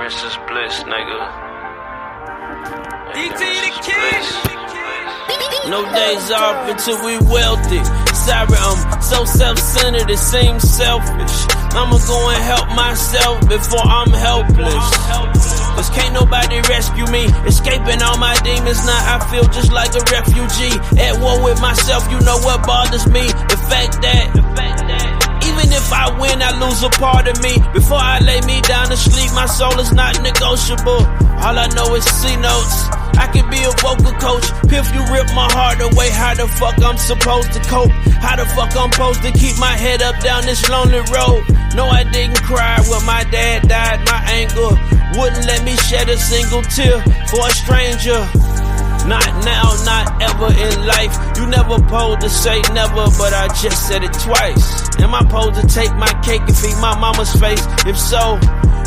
Ignorance is bliss, nigga. No days off until we wealthy. Sorry, I'm so self-centered, it seems selfish. I'ma go and help myself before I'm helpless. Cause can't nobody rescue me. Escaping all my demons, now I feel just like a refugee. At war with myself, you know what bothers me? The fact that even if I win, I lose a part of me. Before I lay me down to sleep, my soul is not negotiable. All I know is C notes. I can be a vocal coach. If you rip my heart away, how the fuck I'm supposed to cope? How the fuck I'm supposed to keep my head up down this lonely road? No, I didn't cry when my dad died. My anger wouldn't let me shed a single tear for a stranger. Not now, not ever in life. You never supposed to say never, but I just said it twice. Am I supposed to take my cake and feed my mama's face? If so,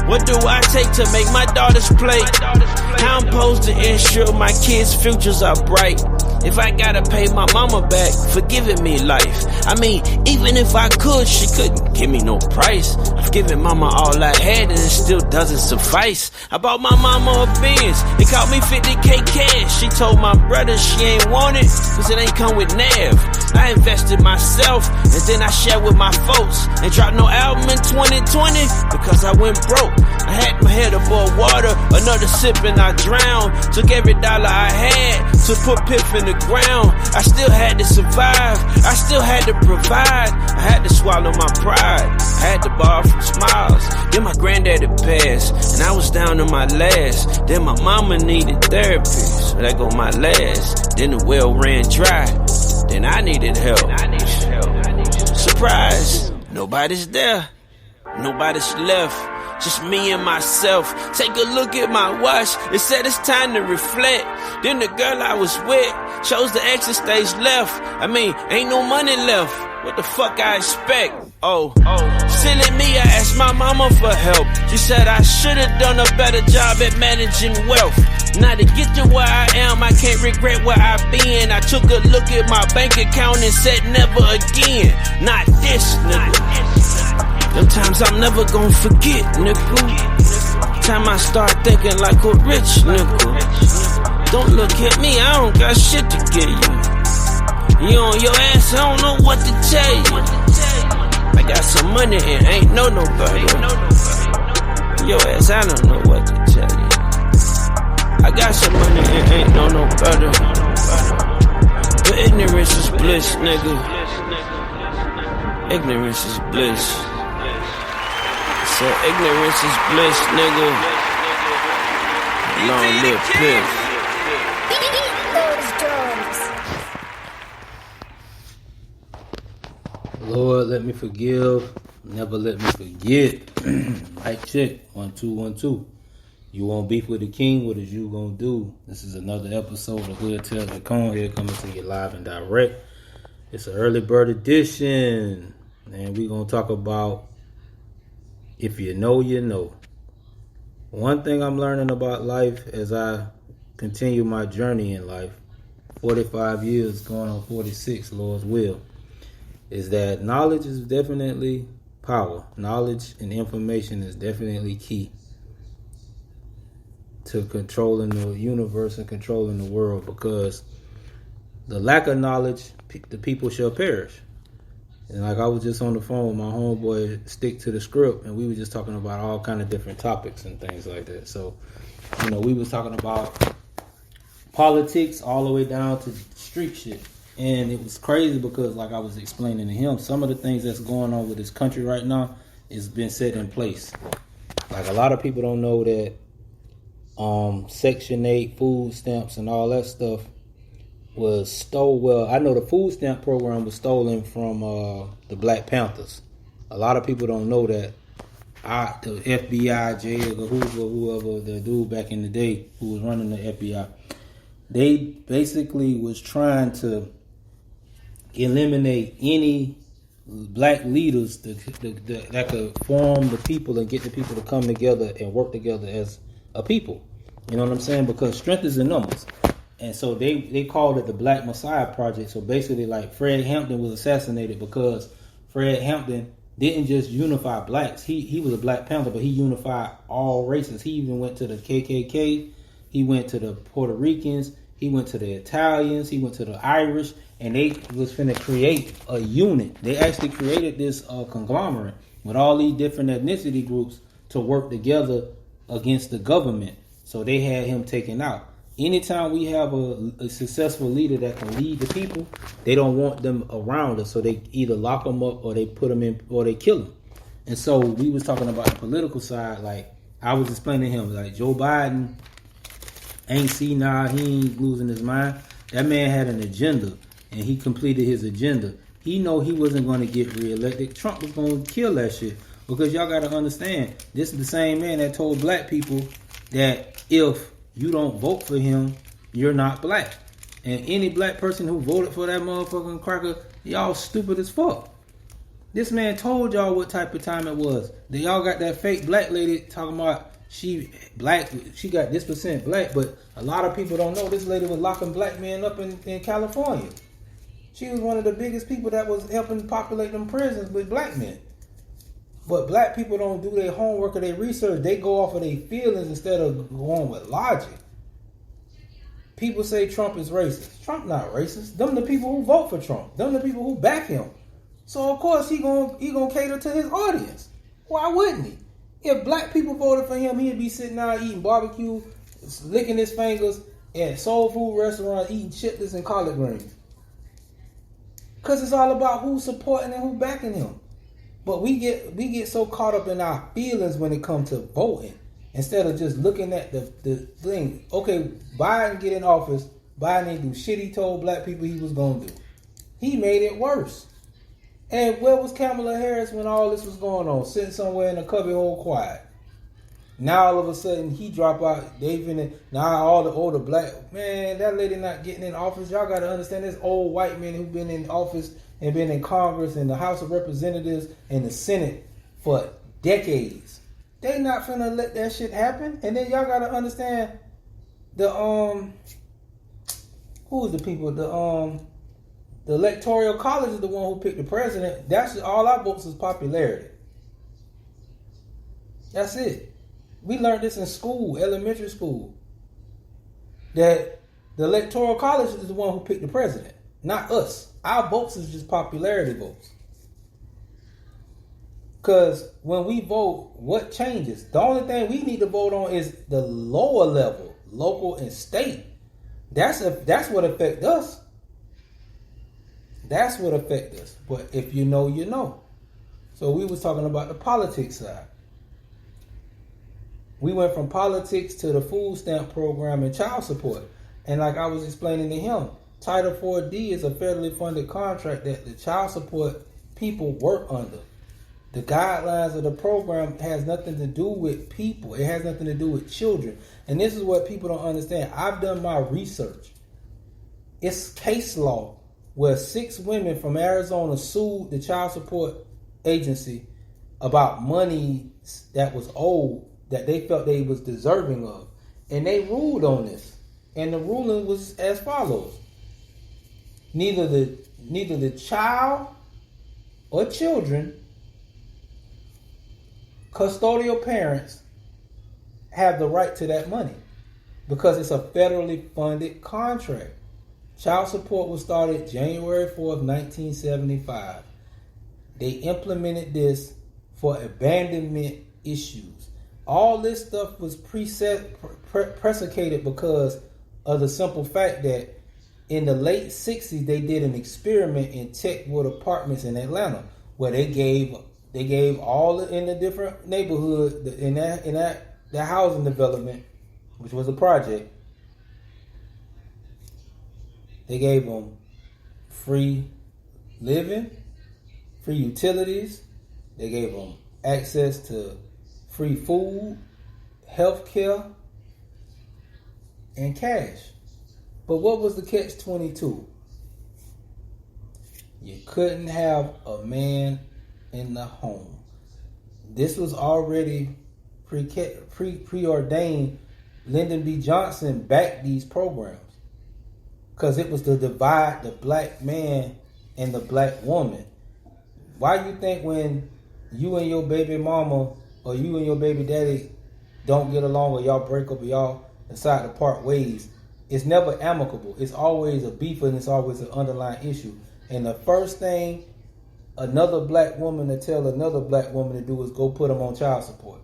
what do I take to make my daughter's plate? How I'm supposed to ensure my kids' futures are bright? If I gotta pay my mama back for giving me life. I mean, even if I could, she couldn't give me no price. I've given mama all I had and it still doesn't suffice. I bought my mama a Benz, it cost me 50K cash. She told my brother she ain't want it, cause it ain't come with nav. I invested myself, and then I shared with my folks. And dropped no album in 2020, because I went broke. I had my head above water, another sip and I drowned. Took every dollar I had to put Piff in the ground. I still had to survive, I still had to provide. I had to swallow my pride, I had to borrow from Smiles. Then my granddaddy passed, and I was down to my last. Then my mama needed therapy, so that go my last. Then the well ran dry, then I needed help. Surprise, nobody's there, nobody's left. Just me and myself. Take a look at my watch. It said it's time to reflect. Then the girl I was with chose the exit stage left. I mean, ain't no money left. What the fuck I expect? Oh, silly me, I asked my mama for help. She said I should've done a better job at managing wealth. Now to get to where I am, I can't regret where I've been. I took a look at my bank account and said never again. Not this, nigga. Them times I'm never gonna forget, nigga. Time I start thinking like a rich nigga. Don't look at me, I don't got shit to give you. You on your ass, I don't know what to tell you. I got some money and ain't no better. Your ass, I don't know what to tell you. I got some money and ain't no better. But ignorance is bliss, nigga. Ignorance is bliss. So ignorance is bliss, nigga. Long live Piff. Lord, let me forgive. Never let me forget. Mic check. 1 2 1 2. You want beef with the king? What is you gonna do? This is another episode of Hood Tells the ConeHead coming to you live and direct. It's an early bird edition, and we're gonna talk about if you know, you know. One thing I'm learning about life as I continue my journey in life, 45 years going on 46, Lord's will, is that knowledge is definitely power. Knowledge and information is definitely key to controlling the universe and controlling the world, because the lack of knowledge, the people shall perish. And like I was just on the phone with my homeboy, stick to the script, and we were just talking about all kind of different topics and things like that. So, you know, we was talking about politics all the way down to street shit. And it was crazy because, like I was explaining to him, some of the things that's going on with this country right now has been set in place. Like, a lot of people don't know that Section 8 food stamps and all that stuff was stolen. Well, I know the food stamp program was stolen from the Black Panthers. A lot of people don't know that. The FBI, jail, or whoever the dude back in the day who was running the FBI, they basically was trying to eliminate any black leaders that could form the people and get the people to come together and work together as a people. You know what I'm saying? Because strength is in numbers. And so they called it the Black Messiah Project. So basically, like, Fred Hampton was assassinated because Fred Hampton didn't just unify blacks. He was a Black Panther, but he unified all races. He even went to the KKK. He went to the Puerto Ricans. He went to the Italians. He went to the Irish, and they was finna create a unit. They actually created this conglomerate with all these different ethnicity groups to work together against the government. So they had him taken out. Anytime we have a successful leader that can lead the people, they don't want them around us. So they either lock them up or they put them in or they kill them. And so we was talking about the political side. Like I was explaining to him, like Joe Biden ain't senile. He ain't losing his mind. That man had an agenda and he completed his agenda. He know he wasn't going to get reelected. Trump was going to kill that shit. Because y'all got to understand, this is the same man that told black people that if you don't vote for him, you're not black. And any black person who voted for that motherfucking cracker, y'all stupid as fuck. This man told y'all what type of time it was. Then y'all got that fake black lady talking about she got this percent black, but a lot of people don't know this lady was locking black men up in California. She was one of the biggest people that was helping populate them prisons with black men. But black people don't do their homework or their research. They go off of their feelings instead of going with logic. People say Trump is racist. Trump not racist. Them the people who vote for Trump. Them the people who back him. So of course he gonna cater to his audience. Why wouldn't he? If black people voted for him, he'd be sitting out eating barbecue, licking his fingers at soul food restaurants, eating chitlins and collard greens. Cause it's all about who's supporting and who backing him. But we get so caught up in our feelings when it comes to voting instead of just looking at the thing. Okay, Biden get in office. Biden didn't do shit he told black people he was going to do. He made it worse. And where was Kamala Harris when all this was going on? Sitting somewhere in a cubbyhole quiet. Now all of a sudden he drop out. Now all the older black, man, that lady not getting in office. Y'all got to understand this old white men who've been in office and been in Congress and the House of Representatives and the Senate for decades. They not finna let that shit happen. And then y'all gotta understand the who is the people? The Electoral College is the one who picked the president. That's all our votes is popularity. That's it. We learned this in school, elementary school. That the Electoral College is the one who picked the president, not us. Our votes is just popularity votes. Because when we vote, what changes? The only thing we need to vote on is the lower level, local and state. That's what affect us. That's what affect us. But if you know, you know. So we was talking about the politics side. We went from politics to the food stamp program and child support. And like I was explaining to him, Title 4D is a federally funded contract that the child support people work under. The guidelines of the program has nothing to do with people. It has nothing to do with children. And this is what people don't understand. I've done my research. It's case law where 6 women from Arizona sued the child support agency about money that was owed that they felt they was deserving of. And they ruled on this. And the ruling was as follows. Neither the child or children, custodial parents, have the right to that money because it's a federally funded contract. Child support was started January 4th, 1975. They implemented this for abandonment issues. All this stuff was preceded because of the simple fact that in the late 60s, they did an experiment in Techwood Apartments in Atlanta where they gave all in the different neighborhood in that housing development, which was a project. They gave them free living, free utilities. They gave them access to free food, health care, and cash. But what was the catch-22? You couldn't have a man in the home. This was already preordained. Lyndon B. Johnson backed these programs because it was to divide the black man and the black woman. Why you think when you and your baby mama or you and your baby daddy don't get along, or y'all break up, or y'all decide to part ways, it's never amicable. It's always a beef, and it's always an underlying issue. And the first thing another black woman to tell another black woman to do is go put them on child support.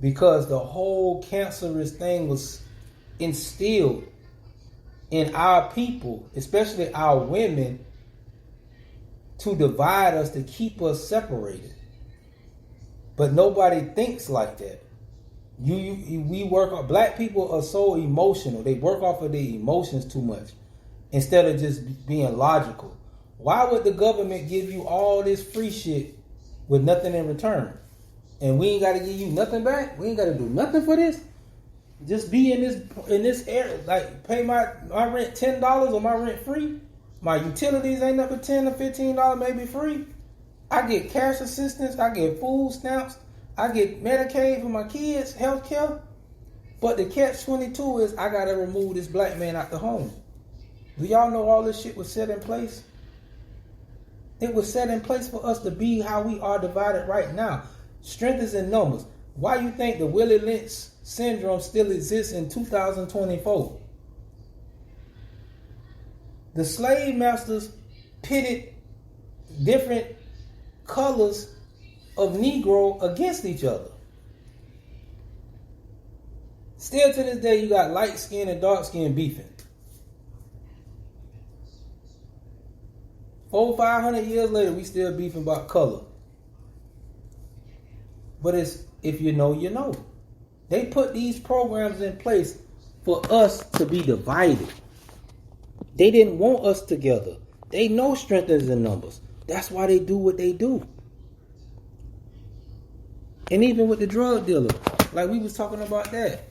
Because the whole cancerous thing was instilled in our people, especially our women, to divide us, to keep us separated. But nobody thinks like that. We work. Black people are so emotional. They work off of their emotions too much instead of just being logical. Why would the government give you all this free shit with nothing in return? And we ain't got to give you nothing back? We ain't got to do nothing for this? Just be in this area, like pay my rent $10 or my rent free? My utilities ain't up to $10 or $15 maybe free? I get cash assistance, I get food stamps, I get Medicaid for my kids, health care. But the catch-22 is I got to remove this black man out the home. Do y'all know all this shit was set in place? It was set in place for us to be how we are divided right now. Strength is in numbers. Why you think the Willie Lynch syndrome still exists in 2024? The slave masters pitted different colors of Negro against each other. Still to this day, you got light skin and dark skin beefing. 400-500 years later, we still beefing about color. But it's, if you know, you know. They put these programs in place for us to be divided. They didn't want us together. They know strength is in numbers. That's why they do what they do. And even with the drug dealer, like we was talking about that.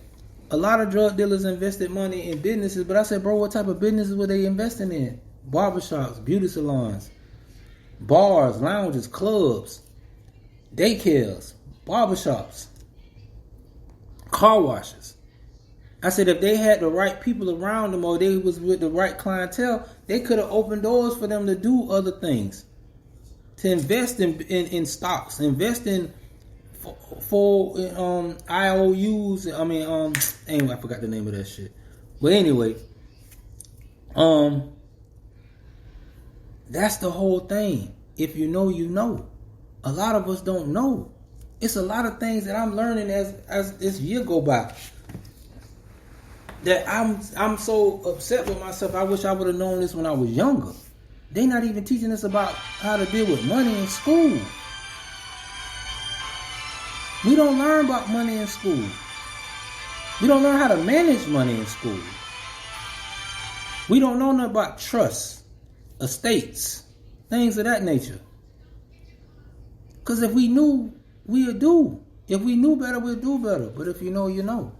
A lot of drug dealers invested money in businesses, but I said, bro, what type of businesses were they investing in? Barbershops, beauty salons, bars, lounges, clubs, daycares, barbershops, car washes. I said if they had the right people around them or they was with the right clientele, they could have opened doors for them to do other things. To invest in stocks, invest in IOUs. Anyway, I forgot the name of that shit. But anyway, that's the whole thing. If you know, you know. A lot of us don't know. It's a lot of things that I'm learning as this year go by. That I'm so upset with myself. I wish I would have known this when I was younger. They not even teaching us about how to deal with money in school. We don't learn about money in school. We don't learn how to manage money in school. We don't know nothing about trusts, estates, things of that nature. Because if we knew, we would do. If we knew better, we'd do better. But if you know, you know.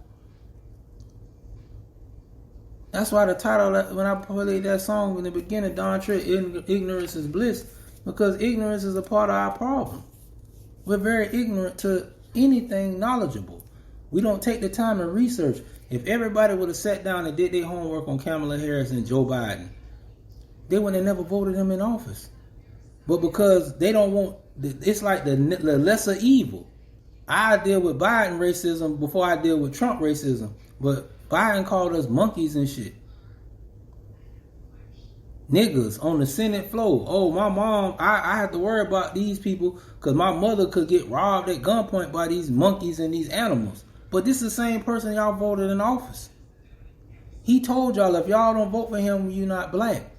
That's why the title, when I played that song in the beginning, Don Tritt, Ignorance is Bliss, because ignorance is a part of our problem. We're very ignorant to anything knowledgeable. We don't take the time to research. If everybody would have sat down and did their homework on Kamala Harris and Joe Biden, they would have never voted him in office. But because they don't want, it's like the lesser evil. I deal with Biden racism before I deal with Trump racism. But Biden called us monkeys and shit. Niggas on the Senate floor. Oh, my mom, I have to worry about these people because my mother could get robbed at gunpoint by these monkeys and these animals. But this is the same person y'all voted in office. He told y'all if y'all don't vote for him, you're not black.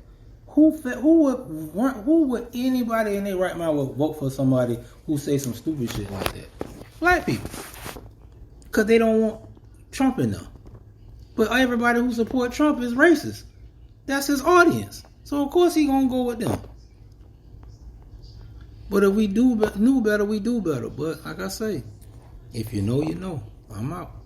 Who would anybody in their right mind would vote for somebody who say some stupid shit like that? Black people. Because they don't want Trump in there. But everybody who support Trump is racist. That's his audience. So of course he gonna go with them. But if we knew better, we do better. But like I say, if you know, you know. I'm out.